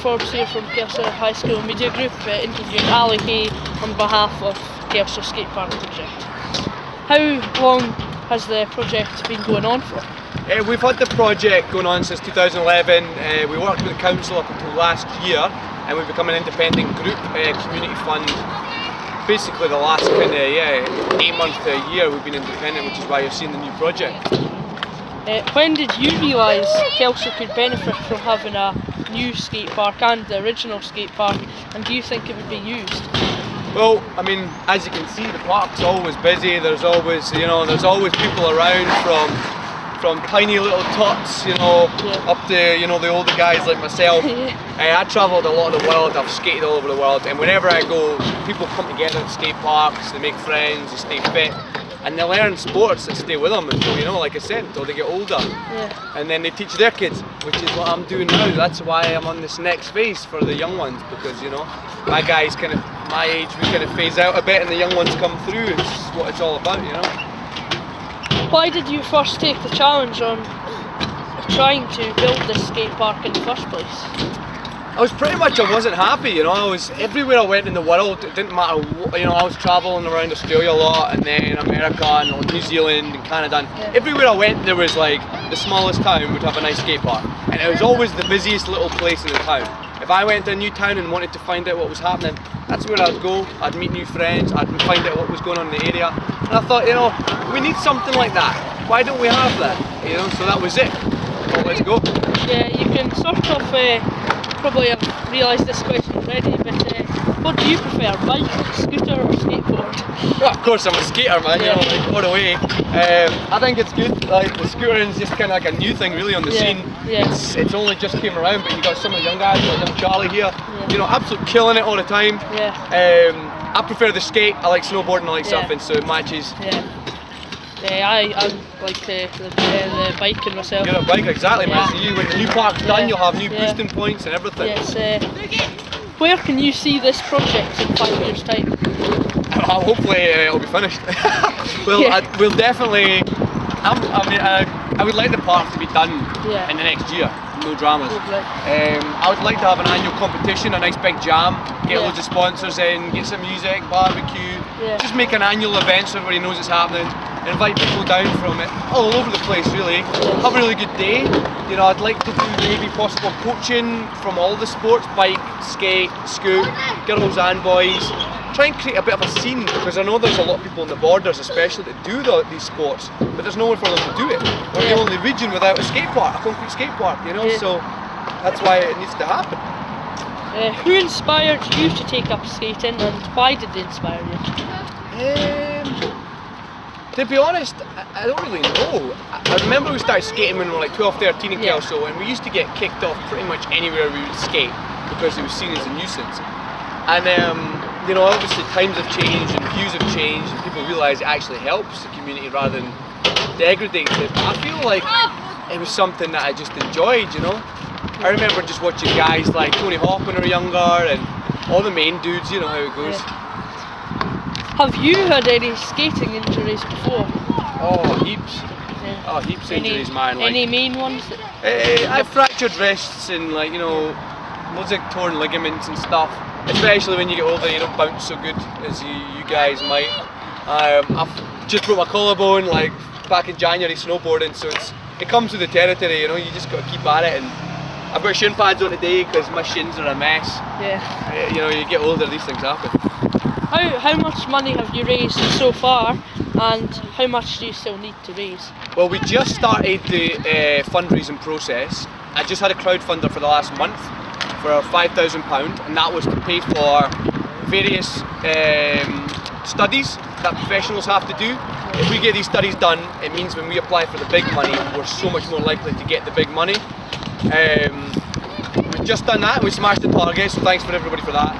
Forbes here from Kelso High School Media Group, interviewing Ali Hay on behalf of Kelso Skatepark project. How long has the project been going on for? We've had the project going on since 2011. We worked with the council up until last year, and we've become an independent group, community fund. Basically the last kind of 8 months to a year we've been independent, which is why you're seeing the new project. When did you realise Kelso could benefit from having a new skate park and the original skate park, and do you think it would be used? Well, I mean, as you can see, the park's always busy. There's always, there's always people around from tiny little tots, up to, the older guys like myself. I travelled a lot of the world. I've skated all over the world, and whenever I go, people come together at skate parks. They make friends, they stay fit, and they learn sports that stay with them until, like I said, until they get older. And then they teach their kids, which is what I'm doing now. That's why I'm on this next phase for the young ones, because my guys my age, we kind of phase out a bit, and the young ones come through. It's what it's all about, Why did you first take the challenge on trying to build this skate park in the first place? I wasn't happy, I was everywhere I went in the world. It didn't matter what, I was travelling around Australia a lot, and then America and New Zealand and Canada. And everywhere I went, there was like the smallest town would have a nice skate park, and it was always the busiest little place in the town. If I went to a new town and wanted to find out what was happening, that's where I'd go. I'd meet new friends, I'd find out what was going on in the area. And I thought, we need something like that. Why don't we have that? So that was it. Well, let's go. Yeah, you can sort of probably have realised this question already, but what do you prefer, bike, scooter or skateboard? Well, of course I'm a skater, man, all the way. I think it's good. Like, the scooting is just kind of like a new thing really on the scene. It's only just came around, but you got some of the young guys like young Charlie here, absolutely killing it all the time. I prefer the skate. I like snowboarding, I like surfing, so it matches. I like the biking myself. You're a biker, exactly, man. So when the new park's done, you'll have new boosting points and everything. Where can you see this project in 5 years' time? Hopefully it'll be finished. We'll definitely. I would like the park to be done in the next year. No dramas. I would like to have an annual competition, a nice big jam, get loads of sponsors in, get some music, barbecue, just make an annual event so everybody knows it's happening, invite people down from it, all over the place really, have a really good day. I'd like to do maybe possible coaching from all the sports, bike, skate, scoot, girls and boys. Try and create a bit of a scene, because I know there's a lot of people in the borders especially that do these sports, but there's nowhere for them to do it. We're the only region without a skate park, a concrete skate park, so that's why it needs to happen. Who inspired you to take up skating, and why did they inspire you? To be honest, I don't really know. I remember we started skating when we were like 12, 13 in Kelso, and we used to get kicked off pretty much anywhere we would skate because it was seen as a nuisance. And obviously times have changed and views have changed, and people realise it actually helps the community rather than degradates it. I feel like it was something that I just enjoyed, I remember just watching guys like Tony Hawk when we were younger, and all the main dudes, how it goes. Have you had any skating injuries before? Oh, heaps. Oh, heaps of injuries, man. Any main ones? I've fractured wrists and loads of torn ligaments and stuff. Especially when you get older, you don't bounce so good as you guys might. I've just broke my collarbone back in January snowboarding, so it comes with the territory, you just got to keep at it. And I've got shin pads on today because my shins are a mess. You get older, these things happen. How much money have you raised so far, and how much do you still need to raise? Well, we just started the fundraising process. I just had a crowdfunder for the last month for £5,000, and that was to pay for various studies that professionals have to do. If we get these studies done, it means when we apply for the big money, we're so much more likely to get the big money. We've just done that, we smashed the target, so thanks for everybody for that.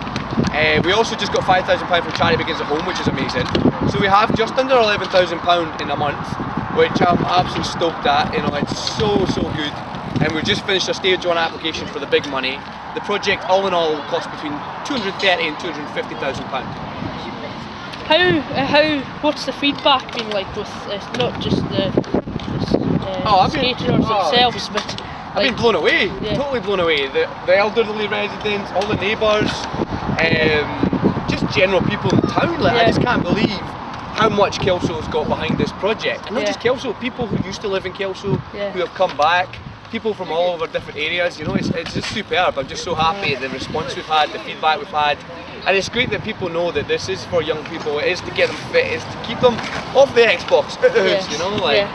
We also just got £5,000 from Charity Begins at Home, which is amazing. So we have just under £11,000 in a month, which I'm absolutely stoked at. It's so good. And we've just finished a stage 1 application for the big money. The project, all in all, will cost between £230,000 and £250,000. What's the feedback been like with not just the skaters themselves, but I've been blown away, totally blown away. The elderly residents, all the neighbours, just general people in town. Like, I just can't believe how much Kelso's got behind this project. And not just Kelso, people who used to live in Kelso, who have come back, people from all over different areas. You know, it's just superb. I'm just so happy at the response we've had, the feedback we've had. And it's great that people know that this is for young people. It is to get them fit. It's to keep them off the Xbox. You know, like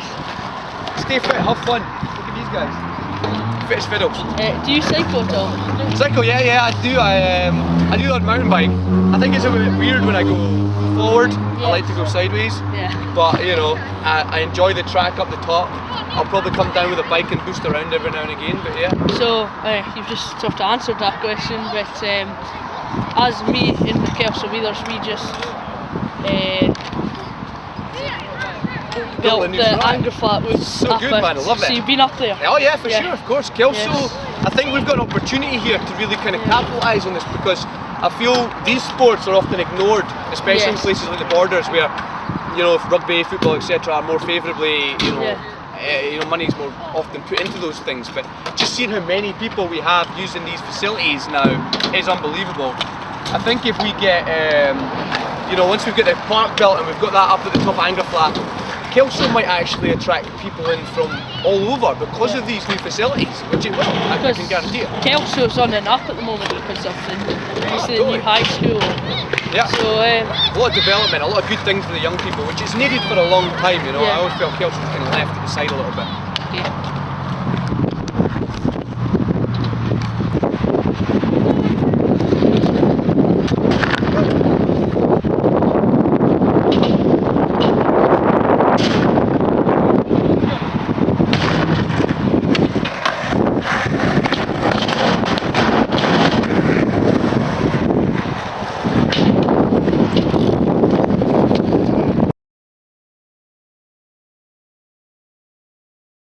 stay fit, have fun. Look at these guys. Fit as fiddles. Do you cycle at all? Cycle, yeah, I do. I do on mountain bike. I think it's a bit weird when I go forward. I like to go sideways. But you know, I enjoy the track up the top. I'll probably come down with a bike and boost around every now and again. But So you've just sort of answered that question, but as me in the Kelso Wheelers, we just built the Angler Flat. Was so good, man. I love it. So you've been up there? Oh yeah, for sure, of course. Kelso, I think we've got an opportunity here to really kind of capitalise on this, because I feel these sports are often ignored, especially in places like the Borders, where rugby, football, etc. are more favourably, money's more often put into those things. But just seeing how many people we have using these facilities now is unbelievable. I think if we get, once we've got the park built and we've got that up at the top of Angler Flat, Kelso might actually attract people in from all over because of these new facilities, which it will, I can guarantee it. Kelso's on and up at the moment because of the new high school. Yeah, so, a lot of development, a lot of good things for the young people, which is needed for a long time, I always felt Kelso was kind of left to the side a little bit.